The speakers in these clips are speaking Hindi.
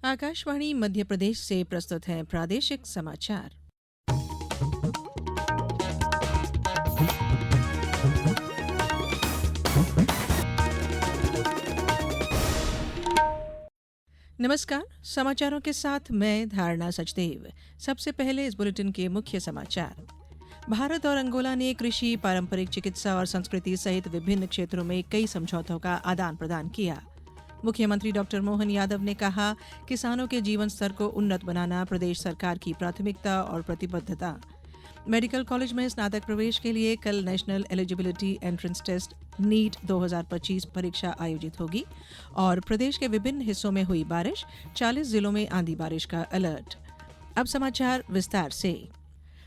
आकाशवाणी मध्य प्रदेश से प्रस्तुत है प्रादेशिक समाचार। नमस्कार, समाचारों के साथ मैं धारणा सचदेव। सबसे पहले इस बुलेटिन के मुख्य समाचार। भारत और अंगोला ने कृषि, पारंपरिक चिकित्सा और संस्कृति सहित विभिन्न क्षेत्रों में कई समझौतों का आदान प्रदान किया। मुख्यमंत्री डॉक्टर मोहन यादव ने कहा, किसानों के जीवन स्तर को उन्नत बनाना प्रदेश सरकार की प्राथमिकता और प्रतिबद्धता। मेडिकल कॉलेज में स्नातक प्रवेश के लिए कल national eligibility entrance test NEET 2025 परीक्षा आयोजित होगी। और प्रदेश के विभिन्न हिस्सों में हुई बारिश, 40 जिलों में आंधी बारिश का अलर्ट। अब समाचार विस्तार से।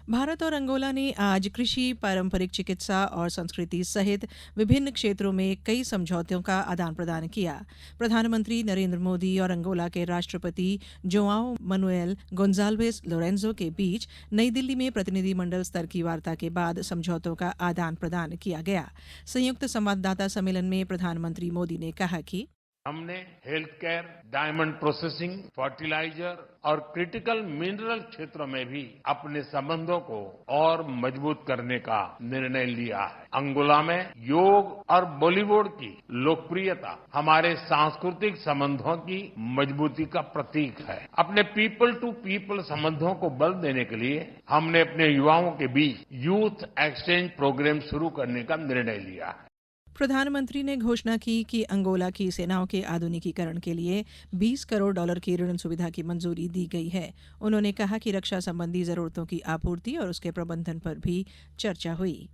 भारत और अंगोला ने आज कृषि, पारंपरिक चिकित्सा और संस्कृति सहित विभिन्न क्षेत्रों में कई समझौतों का आदान प्रदान किया। प्रधानमंत्री नरेंद्र मोदी और अंगोला के राष्ट्रपति जोआओ मनुएल गोंजाल्वेस लोरेंजो के बीच नई दिल्ली में प्रतिनिधिमंडल स्तर की वार्ता के बाद समझौतों का आदान प्रदान किया गया। संयुक्त संवाददाता सम्मेलन में प्रधानमंत्री मोदी ने कहा कि हमने health care, diamond processing, fertiliser और क्रिटिकल मिनरल क्षेत्रों में भी अपने संबंधों को और मजबूत करने का निर्णय लिया है। अंगोला में योग और बॉलीवुड की लोकप्रियता हमारे सांस्कृतिक संबंधों की मजबूती का प्रतीक है। अपने पीपल टू पीपल संबंधों को बल देने के लिए हमने अपने युवाओं के बीच यूथ एक्सचेंज प्रोग्राम शुरू करने का निर्णय लिया है। प्रधानमंत्री ने घोषणा की कि अंगोला की सेनाओं के आधुनिकीकरण के लिए $20 करोड़ की ऋण सुविधा की मंजूरी दी गई है। उन्होंने कहा कि रक्षा संबंधी जरूरतों की आपूर्ति और उसके प्रबंधन पर भी चर्चा हुई।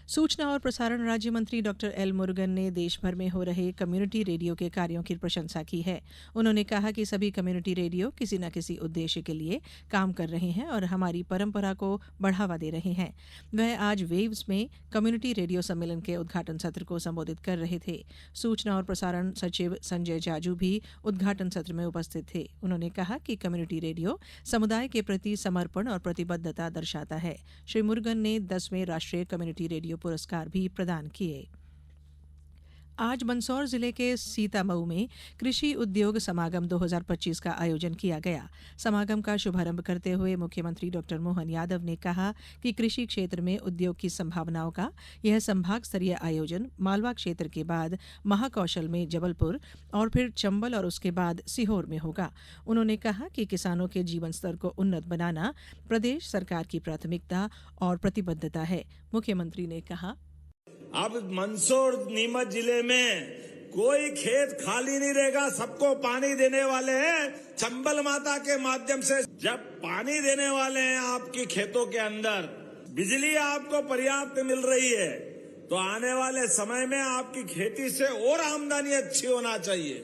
सूचना और प्रसारण राज्य मंत्री डॉक्टर एल मुरुगन ने देश भर में हो रहे कम्युनिटी रेडियो के कार्यों की प्रशंसा की है। उन्होंने कहा कि सभी कम्युनिटी रेडियो किसी न किसी उद्देश्य के लिए काम कर रहे हैं और हमारी परंपरा को बढ़ावा दे रहे हैं। वह आज वेव्स में कम्युनिटी रेडियो सम्मेलन के उद्घाटन सत्र को संबोधित कर रहे थे। सूचना और प्रसारण सचिव संजय जाजू भी उद्घाटन सत्र में उपस्थित थे। उन्होंने कहा कि कम्युनिटी रेडियो समुदाय के प्रति समर्पण और प्रतिबद्धता दर्शाता है। श्री मुरुगन ने 10वें राष्ट्रीय कम्युनिटी रेडियो पुरस्कार भी प्रदान किए। आज मंदसौर जिले के सीतामऊ में कृषि उद्योग समागम 2025 का आयोजन किया गया। समागम का शुभारंभ करते हुए मुख्यमंत्री डॉक्टर मोहन यादव ने कहा कि कृषि क्षेत्र में उद्योग की संभावनाओं का यह संभाग स्तरीय आयोजन मालवा क्षेत्र के बाद महाकौशल में जबलपुर और फिर चंबल और उसके बाद सीहोर में होगा। उन्होंने कहा कि किसानों के जीवन स्तर को उन्नत बनाना प्रदेश सरकार की प्राथमिकता और प्रतिबद्धता है। मुख्यमंत्री ने कहा, अब मंदसौर नीमच जिले में कोई खेत खाली नहीं रहेगा, सबको पानी देने वाले हैं चंबल माता के माध्यम से। जब पानी देने वाले हैं आपकी खेतों के अंदर, बिजली आपको पर्याप्त मिल रही है, तो आने वाले समय में आपकी खेती से और आमदनी अच्छी होना चाहिए।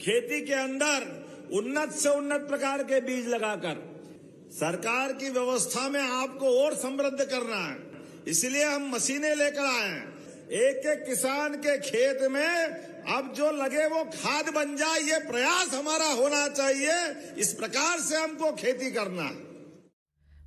खेती के अंदर उन्नत से उन्नत प्रकार के बीज लगाकर सरकार की व्यवस्था में आपको और समृद्ध करना है। इसलिए हम मशीनें लेकर आए हैं। एक एक किसान के खेत में अब जो लगे वो खाद बन जाए, ये प्रयास हमारा होना चाहिए। इस प्रकार से हमको खेती करना है।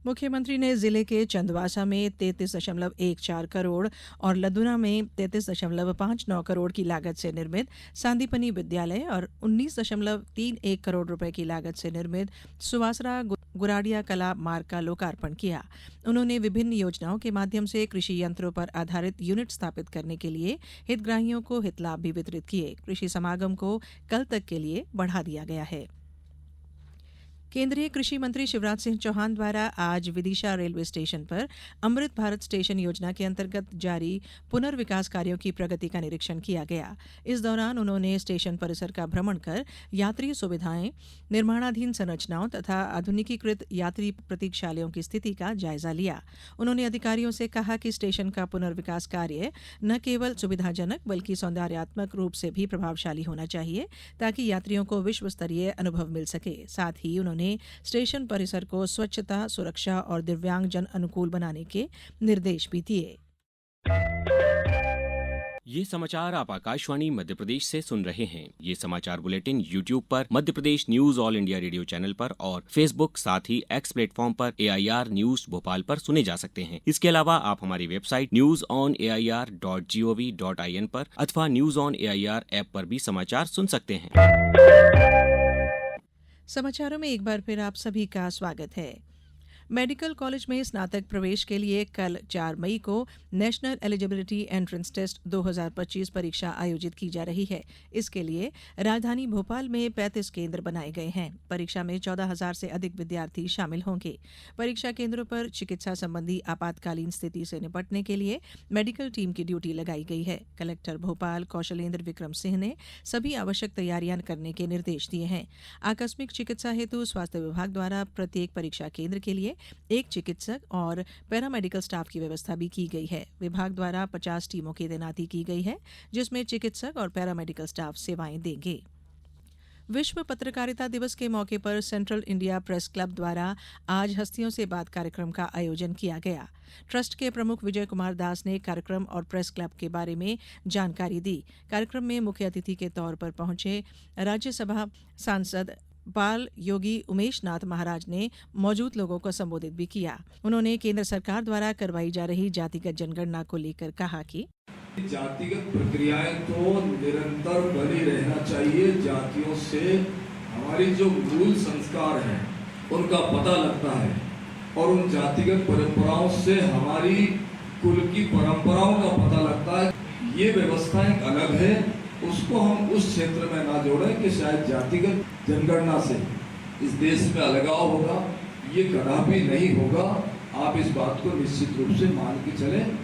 मुख्यमंत्री ने जिले के चंदवासा में 33.14 करोड़ और लदुना में 33.59 करोड़ की लागत से निर्मित सांदीपनी विद्यालय और 19.31 करोड़ रुपए की लागत से निर्मित सुवासरा गुराडिया कला मार्ग का लोकार्पण किया। उन्होंने विभिन्न योजनाओं के माध्यम से कृषि यंत्रों पर आधारित यूनिट स्थापित करने के लिए हितग्राहियों को हितलाभ भी वितरित किए। कृषि समागम को कल तक के लिए बढ़ा दिया गया है। केंद्रीय कृषि मंत्री शिवराज सिंह चौहान द्वारा आज विदिशा रेलवे स्टेशन पर अमृत भारत स्टेशन योजना के अंतर्गत जारी पुनर्विकास कार्यों की प्रगति का निरीक्षण किया गया। इस दौरान उन्होंने स्टेशन परिसर का भ्रमण कर यात्री सुविधाएं, निर्माणाधीन संरचनाओं तथा आधुनिकीकृत यात्री प्रतीक्षालयों की स्थिति का जायजा लिया। उन्होंने अधिकारियों से कहा कि स्टेशन का पुनर्विकास कार्य न केवल सुविधाजनक बल्कि सौंदर्यात्मक रूप से भी प्रभावशाली होना चाहिए, ताकि यात्रियों को विश्व स्तरीय अनुभव मिल सके। साथ ही उन्होंने स्टेशन परिसर को स्वच्छता, सुरक्षा और दिव्यांग जन अनुकूल बनाने के निर्देश भी दिए। ये समाचार आप आकाशवाणी मध्य प्रदेश से सुन रहे हैं। ये समाचार बुलेटिन YouTube पर Madhya Pradesh news all India radio channel पर और Facebook साथ ही X प्लेटफॉर्म पर AIR न्यूज भोपाल पर सुने जा सकते हैं। इसके अलावा आप हमारी वेबसाइट newsonair.gov.in पर अथवा न्यूज ऑन AIR ऐप पर भी समाचार सुन सकते हैं। समाचारों में एक बार फिर आप सभी का स्वागत है। मेडिकल कॉलेज में स्नातक प्रवेश के लिए कल 4 मई को नेशनल एलिजिबिलिटी एंट्रेंस टेस्ट 2025 परीक्षा आयोजित की जा रही है। इसके लिए राजधानी भोपाल में 35 केंद्र बनाए गए हैं। परीक्षा में 14,000 से अधिक विद्यार्थी शामिल होंगे। परीक्षा केंद्रों पर चिकित्सा संबंधी आपातकालीन स्थिति से निपटने के लिए मेडिकल टीम की ड्यूटी लगाई गई है। कलेक्टर भोपाल कौशलेंद्र विक्रम सिंह ने सभी आवश्यक तैयारियां करने के निर्देश दिए हैं। आकस्मिक चिकित्सा हेतु स्वास्थ्य विभाग द्वारा प्रत्येक परीक्षा केंद्र के लिए एक चिकित्सक और पैरामेडिकल स्टाफ की व्यवस्था भी की गई है। विभाग द्वारा 50 टीमों की तैनाती की गई है, जिसमें चिकित्सक और पैरामेडिकल स्टाफ सेवाएं देंगे। विश्व पत्रकारिता दिवस के मौके पर सेंट्रल इंडिया प्रेस क्लब द्वारा आज हस्तियों से बात कार्यक्रम का आयोजन किया गया। ट्रस्ट के प्रमुख विजय कुमार दास ने कार्यक्रम और प्रेस क्लब के बारे में जानकारी दी। कार्यक्रम में मुख्य अतिथि के तौर पर पहुंचे राज्यसभा सांसद बाल योगी उमेश नाथ महाराज ने मौजूद लोगों को संबोधित भी किया। उन्होंने केंद्र सरकार द्वारा करवाई जा रही जातिगत जनगणना को लेकर कहा कि जातिगत प्रक्रियाएं तो निरंतर बनी रहना चाहिए। जातियों से हमारी जो मूल संस्कार हैं उनका पता लगता है और उन जातिगत परंपराओं से हमारी कुल की परंपराओं का पता लगता है। ये व्यवस्था एक अलग है, उसको हम उस क्षेत्र में ना जोड़ें कि शायद जातिगत जनगणना से इस देश में अलगाव होगा। ये कदापि नहीं होगा। आप इस बात को निश्चित रूप से मान के चलें।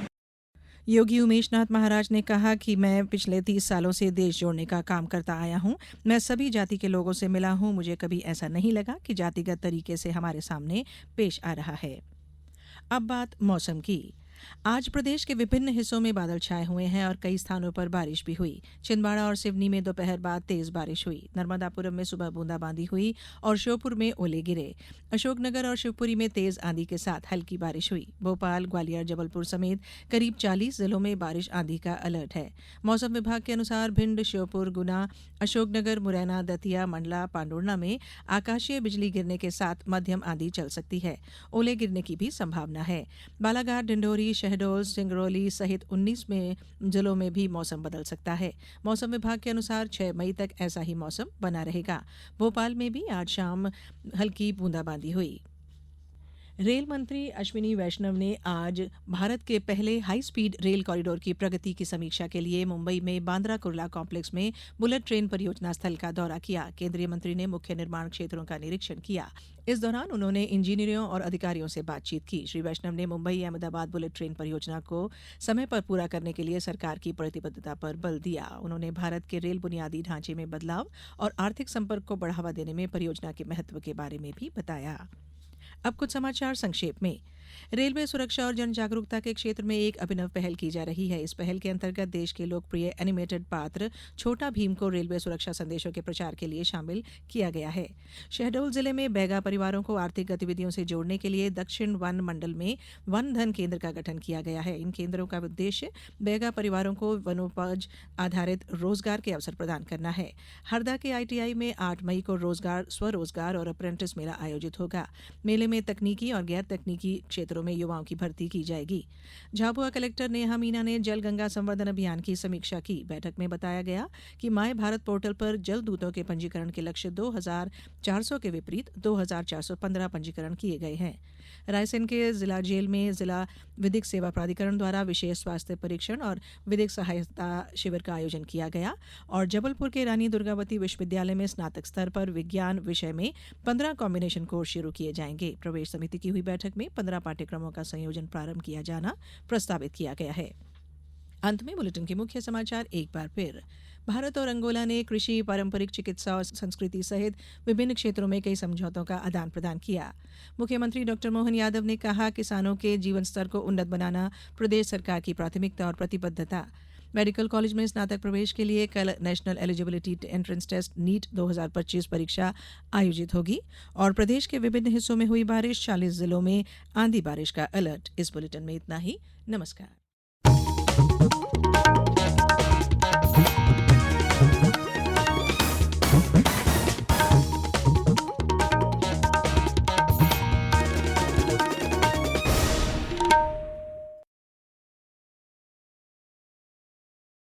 योगी उमेशनाथ महाराज ने कहा कि मैं पिछले 30 सालों से देश जोड़ने का काम करता आया हूं। मैं सभी जाति के लोगों से मिला हूं। मुझे कभी ऐसा नहीं लगा कि जातिगत तरीके से हमारे सामने पेश आ रहा है। अब बात मौसम की। आज प्रदेश के विभिन्न हिस्सों में बादल छाए हुए हैं और कई स्थानों पर बारिश भी हुई। छिंदवाड़ा और सिवनी में दोपहर बाद तेज बारिश हुई। नर्मदापुरम में सुबह बूंदाबांदी हुई और श्योपुर में ओले गिरे। अशोकनगर और शिवपुरी में तेज आंधी के साथ हल्की बारिश हुई। भोपाल, ग्वालियर, जबलपुर समेत करीब 40 जिलों में बारिश आंधी का अलर्ट है। मौसम विभाग के अनुसार भिंड, श्योपुर, गुना, अशोकनगर, मुरैना, दतिया, मंडला, पांडुर्णा में आकाशीय बिजली गिरने के साथ मध्यम आंधी चल सकती है। ओले गिरने की भी संभावना है। बालाघाट, डिंडोरी, शहडोल, सिंगरौली सहित 19 जिलों में भी मौसम बदल सकता है। मौसम विभाग के अनुसार 6 मई तक ऐसा ही मौसम बना रहेगा। भोपाल में भी आज शाम हल्की बूंदाबांदी हुई। रेल मंत्री अश्विनी वैष्णव ने आज भारत के पहले हाई स्पीड रेल कॉरिडोर की प्रगति की समीक्षा के लिए मुंबई में बांद्रा कुर्ला कॉम्प्लेक्स में बुलेट ट्रेन परियोजना स्थल का दौरा किया। केंद्रीय मंत्री ने मुख्य निर्माण क्षेत्रों का निरीक्षण किया। इस दौरान उन्होंने इंजीनियरों और अधिकारियों से बातचीत की। श्री वैष्णव ने मुंबई अहमदाबाद बुलेट ट्रेन परियोजना को समय पर पूरा करने के लिए सरकार की प्रतिबद्धता पर बल दिया। उन्होंने भारत के रेल बुनियादी ढांचे में बदलाव और आर्थिक संपर्क को बढ़ावा देने में परियोजना के महत्व के बारे में भी बताया। अब कुछ समाचार संक्षेप में। रेलवे सुरक्षा और जन जागरूकता के क्षेत्र में एक अभिनव पहल की जा रही है। इस पहल के अंतर्गत देश के लोकप्रिय एनिमेटेड पात्र छोटा भीम को रेलवे सुरक्षा संदेशों के प्रचार के लिए शामिल किया गया है। शहडोल जिले में बैगा परिवारों को आर्थिक गतिविधियों से जोड़ने के लिए दक्षिण वन मंडल में वन धन केंद्र का गठन किया गया है। इन केंद्रों का उद्देश्य बैगा परिवारों को वनोपज आधारित रोजगार के अवसर प्रदान करना है। हरदा के ITI में 8 मई को रोजगार, स्वरोजगार और अप्रेंटिस मेला आयोजित होगा। मेले में तकनीकी और गैर तकनीकी क्षेत्रों में युवाओं की भर्ती की जाएगी। झाबुआ कलेक्टर नेहा मीना ने जल गंगा संवर्धन अभियान की समीक्षा की। बैठक में बताया गया कि माय भारत पोर्टल पर जल दूतों के पंजीकरण के लक्ष्य 2400 के विपरीत 2415 पंजीकरण किए गए हैं। रायसेन के जिला जेल में जिला विधिक सेवा प्राधिकरण द्वारा विशेष स्वास्थ्य परीक्षण और विधिक सहायता शिविर का आयोजन किया गया और जबलपुर के रानी दुर्गावती विश्वविद्यालय में स्नातक स्तर पर विज्ञान विषय में 15 कॉम्बिनेशन कोर्स शुरू किए जाएंगे। प्रवेश समिति की हुई बैठक में 15 पाठ्यक्रमों का संयोजन प्रारंभ किया जाना प्रस्तावित किया गया है। अंत में बुलेटिन के मुख्य समाचार एक बार फिर। भारत और अंगोला ने कृषि, पारंपरिक चिकित्सा और संस्कृति सहित विभिन्न क्षेत्रों में कई समझौतों का आदान प्रदान किया। मुख्यमंत्री डॉ मोहन यादव ने कहा, किसानों के जीवन स्तर को उन्नत बनाना प्रदेश सरकार की प्राथमिकता और प्रतिबद्धता। मेडिकल कॉलेज में स्नातक प्रवेश के लिए कल national eligibility entrance test NEET 2025 परीक्षा आयोजित होगी और प्रदेश के विभिन्न हिस्सों में हुई बारिश, 40 जिलों में आंधी बारिश का अलर्ट। इस बुलेटिन में इतना ही। नमस्कार।